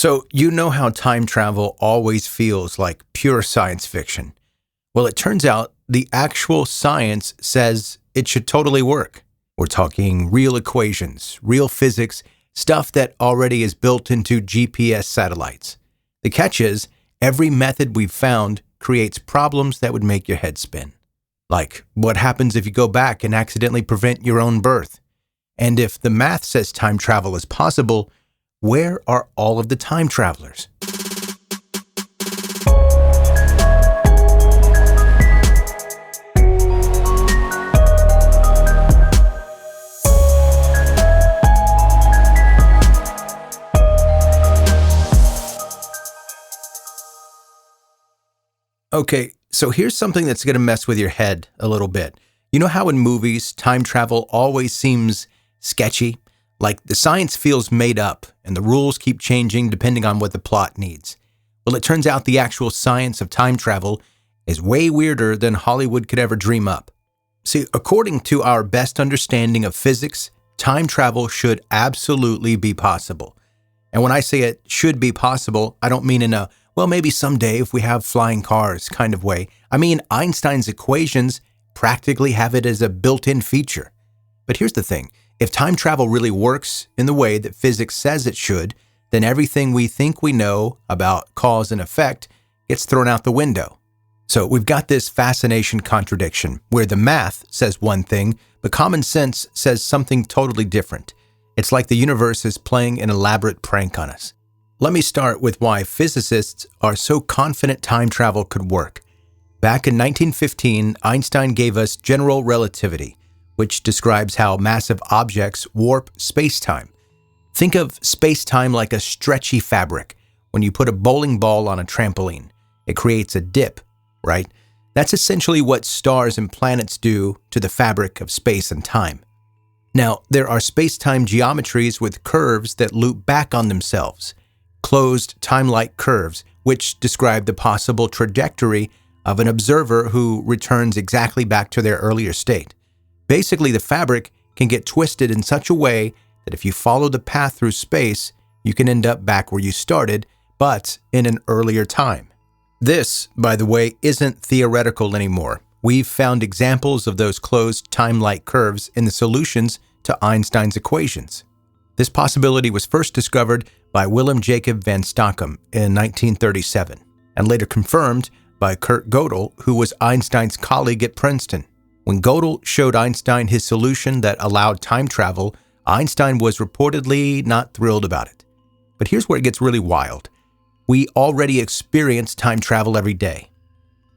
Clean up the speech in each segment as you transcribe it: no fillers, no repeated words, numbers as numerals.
So, you know how time travel always feels like pure science fiction. Well, it turns out the actual science says it should totally work. We're talking real equations, real physics, stuff that already is built into GPS satellites. The catch is, every method we've found creates problems that would make your head spin. Like, what happens if you go back and accidentally prevent your own birth? And if the math says time travel is possible, where are all of the time travelers? Okay, so here's something that's going to mess with your head a little bit. You know how in movies, time travel always seems sketchy? Like the science feels made up and the rules keep changing depending on what the plot needs. Well, it turns out the actual science of time travel is way weirder than Hollywood could ever dream up. See, according to our best understanding of physics, time travel should absolutely be possible. And when I say it should be possible, I don't mean in a, well, maybe someday if we have flying cars kind of way. I mean, Einstein's equations practically have it as a built-in feature. But here's the thing. If time travel really works in the way that physics says it should, then everything we think we know about cause and effect gets thrown out the window. So we've got this fascination contradiction where the math says one thing, but common sense says something totally different. It's like the universe is playing an elaborate prank on us. Let me start with why physicists are so confident time travel could work. Back in 1915, Einstein gave us general relativity, which describes how massive objects warp space-time. Think of space-time like a stretchy fabric. When you put a bowling ball on a trampoline, it creates a dip, right? That's essentially what stars and planets do to the fabric of space and time. Now, there are space-time geometries with curves that loop back on themselves, closed time-like curves, which describe the possible trajectory of an observer who returns exactly back to their earlier state. Basically, the fabric can get twisted in such a way that if you follow the path through space, you can end up back where you started, but in an earlier time. This, by the way, isn't theoretical anymore. We've found examples of those closed time-like curves in the solutions to Einstein's equations. This possibility was first discovered by Willem Jacob van Stockum in 1937, and later confirmed by Kurt Gödel, who was Einstein's colleague at Princeton. When Gödel showed Einstein his solution that allowed time travel, Einstein was reportedly not thrilled about it. But here's where it gets really wild. We already experience time travel every day.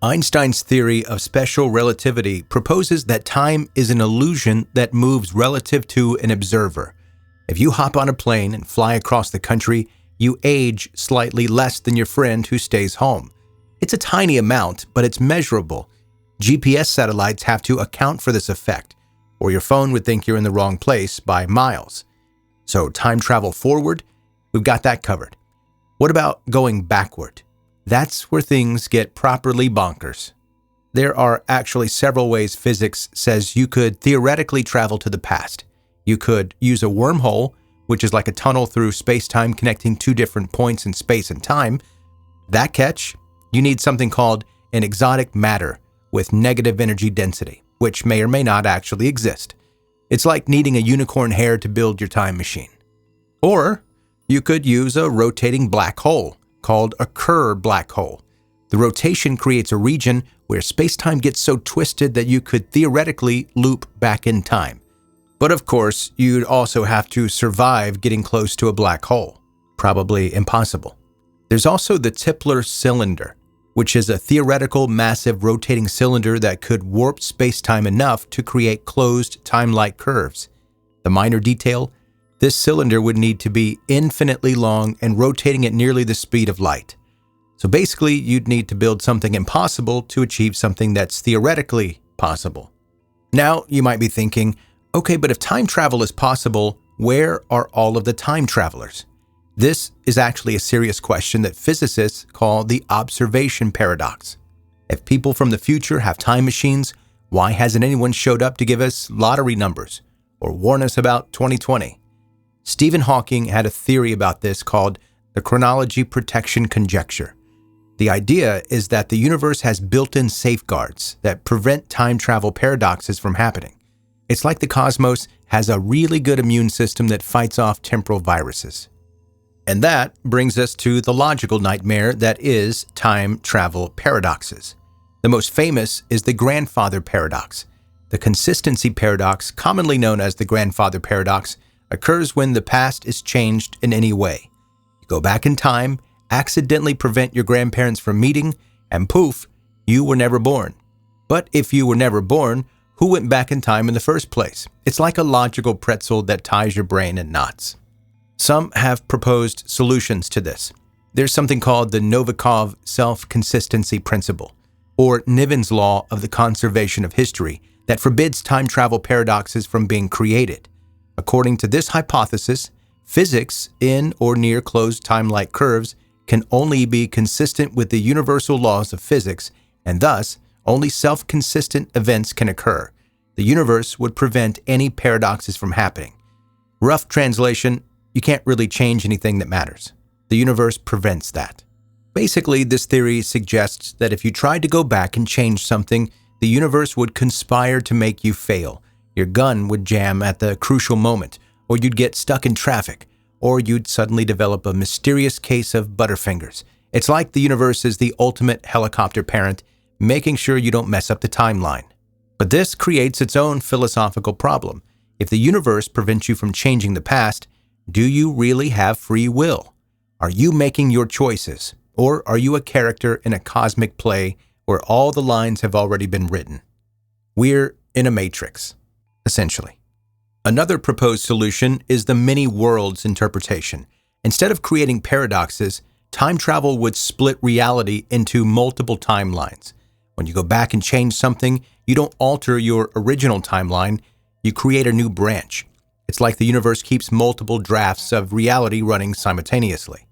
Einstein's theory of special relativity proposes that time is an illusion that moves relative to an observer. If you hop on a plane and fly across the country, you age slightly less than your friend who stays home. It's a tiny amount, but it's measurable. GPS satellites have to account for this effect, or your phone would think you're in the wrong place by miles. So time travel forward, we've got that covered. What about going backward? That's where things get properly bonkers. There are actually several ways physics says you could theoretically travel to the past. You could use a wormhole, which is like a tunnel through space-time connecting two different points in space and time. That catch, you need something called an exotic matter with negative energy density, which may or may not actually exist. It's like needing a unicorn hair to build your time machine. Or you could use a rotating black hole called a Kerr black hole. The rotation creates a region where space-time gets so twisted that you could theoretically loop back in time. But of course, you'd also have to survive getting close to a black hole. Probably impossible. There's also the Tipler cylinder, which is a theoretical massive rotating cylinder that could warp space-time enough to create closed time-like curves. The minor detail, this cylinder would need to be infinitely long and rotating at nearly the speed of light. So basically, you'd need to build something impossible to achieve something that's theoretically possible. Now, you might be thinking, okay, but if time travel is possible, where are all of the time travelers? This is actually a serious question that physicists call the observation paradox. If people from the future have time machines, why hasn't anyone showed up to give us lottery numbers or warn us about 2020? Stephen Hawking had a theory about this called the chronology protection conjecture. The idea is that the universe has built-in safeguards that prevent time travel paradoxes from happening. It's like the cosmos has a really good immune system that fights off temporal viruses. And that brings us to the logical nightmare that is time travel paradoxes. The most famous is the grandfather paradox. The consistency paradox, commonly known as the grandfather paradox, occurs when the past is changed in any way. You go back in time, accidentally prevent your grandparents from meeting, and poof, you were never born. But if you were never born, who went back in time in the first place? It's like a logical pretzel that ties your brain in knots. Some have proposed solutions to this. There's something called the Novikov self-consistency principle, or Niven's law of the conservation of history, that forbids time travel paradoxes from being created. According to this hypothesis, physics in or near closed time-like curves can only be consistent with the universal laws of physics, and thus, only self-consistent events can occur. The universe would prevent any paradoxes from happening. Rough translation, you can't really change anything that matters. The universe prevents that. Basically, this theory suggests that if you tried to go back and change something, the universe would conspire to make you fail. Your gun would jam at the crucial moment, or you'd get stuck in traffic, or you'd suddenly develop a mysterious case of butterfingers. It's like the universe is the ultimate helicopter parent, making sure you don't mess up the timeline. But this creates its own philosophical problem. If the universe prevents you from changing the past, do you really have free will? Are you making your choices? Or are you a character in a cosmic play where all the lines have already been written? We're in a matrix, essentially. Another proposed solution is the many worlds interpretation. Instead of creating paradoxes, time travel would split reality into multiple timelines. When you go back and change something, you don't alter your original timeline, you create a new branch. It's like the universe keeps multiple drafts of reality running simultaneously.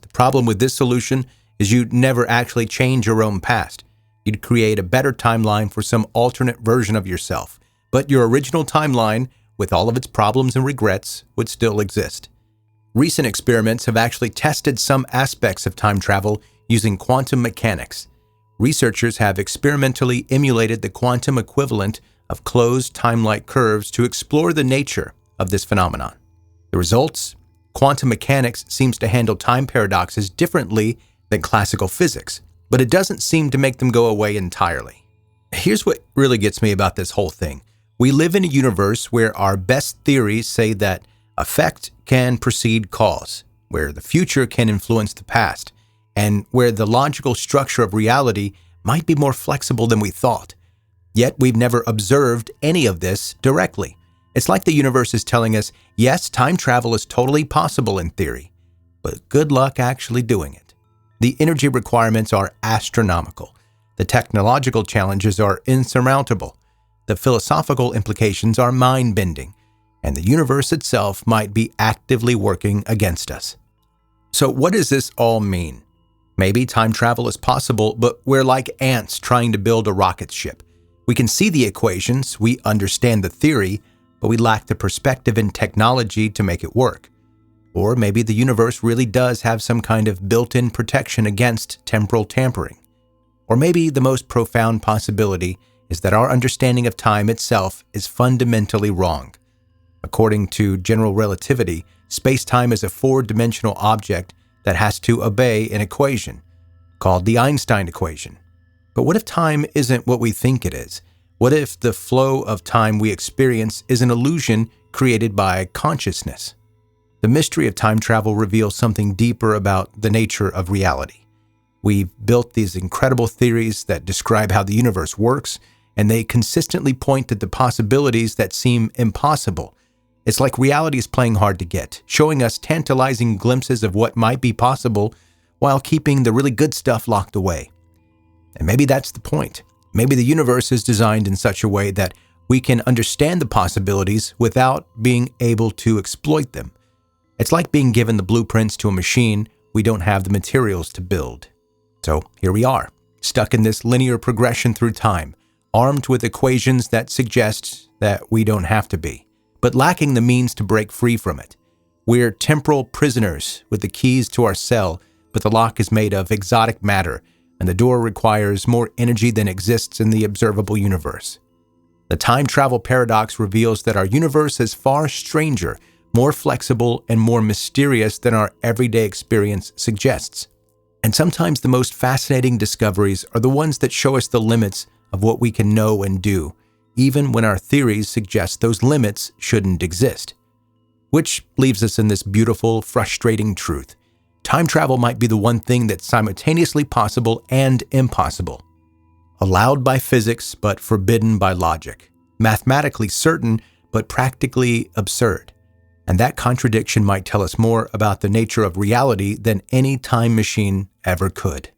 The problem with this solution is you'd never actually change your own past. You'd create a better timeline for some alternate version of yourself, but your original timeline, with all of its problems and regrets, would still exist. Recent experiments have actually tested some aspects of time travel using quantum mechanics. Researchers have experimentally emulated the quantum equivalent of closed time-like curves to explore the nature of this phenomenon. The results? Quantum mechanics seems to handle time paradoxes differently than classical physics, but it doesn't seem to make them go away entirely. Here's what really gets me about this whole thing. We live in a universe where our best theories say that effect can precede cause, where the future can influence the past, and where the logical structure of reality might be more flexible than we thought. Yet we've never observed any of this directly. It's like the universe is telling us, yes, time travel is totally possible in theory, but good luck actually doing it. The energy requirements are astronomical. The technological challenges are insurmountable. The philosophical implications are mind-bending, and the universe itself might be actively working against us. So what does this all mean? Maybe time travel is possible, but we're like ants trying to build a rocket ship. We can see the equations, we understand the theory, but we lack the perspective and technology to make it work. Or maybe the universe really does have some kind of built-in protection against temporal tampering. Or maybe the most profound possibility is that our understanding of time itself is fundamentally wrong. According to general relativity, space-time is a four-dimensional object that has to obey an equation, called the Einstein equation. But what if time isn't what we think it is? What if the flow of time we experience is an illusion created by consciousness? The mystery of time travel reveals something deeper about the nature of reality. We've built these incredible theories that describe how the universe works, and they consistently point at the possibilities that seem impossible. It's like reality is playing hard to get, showing us tantalizing glimpses of what might be possible while keeping the really good stuff locked away. And maybe that's the point. Maybe the universe is designed in such a way that we can understand the possibilities without being able to exploit them. It's like being given the blueprints to a machine we don't have the materials to build. So here we are, stuck in this linear progression through time, armed with equations that suggest that we don't have to be, but lacking the means to break free from it. We're temporal prisoners with the keys to our cell, but the lock is made of exotic matter, and the door requires more energy than exists in the observable universe. The time travel paradox reveals that our universe is far stranger, more flexible, and more mysterious than our everyday experience suggests. And sometimes the most fascinating discoveries are the ones that show us the limits of what we can know and do, even when our theories suggest those limits shouldn't exist. Which leaves us in this beautiful, frustrating truth. Time travel might be the one thing that's simultaneously possible and impossible. Allowed by physics, but forbidden by logic. Mathematically certain, but practically absurd. And that contradiction might tell us more about the nature of reality than any time machine ever could.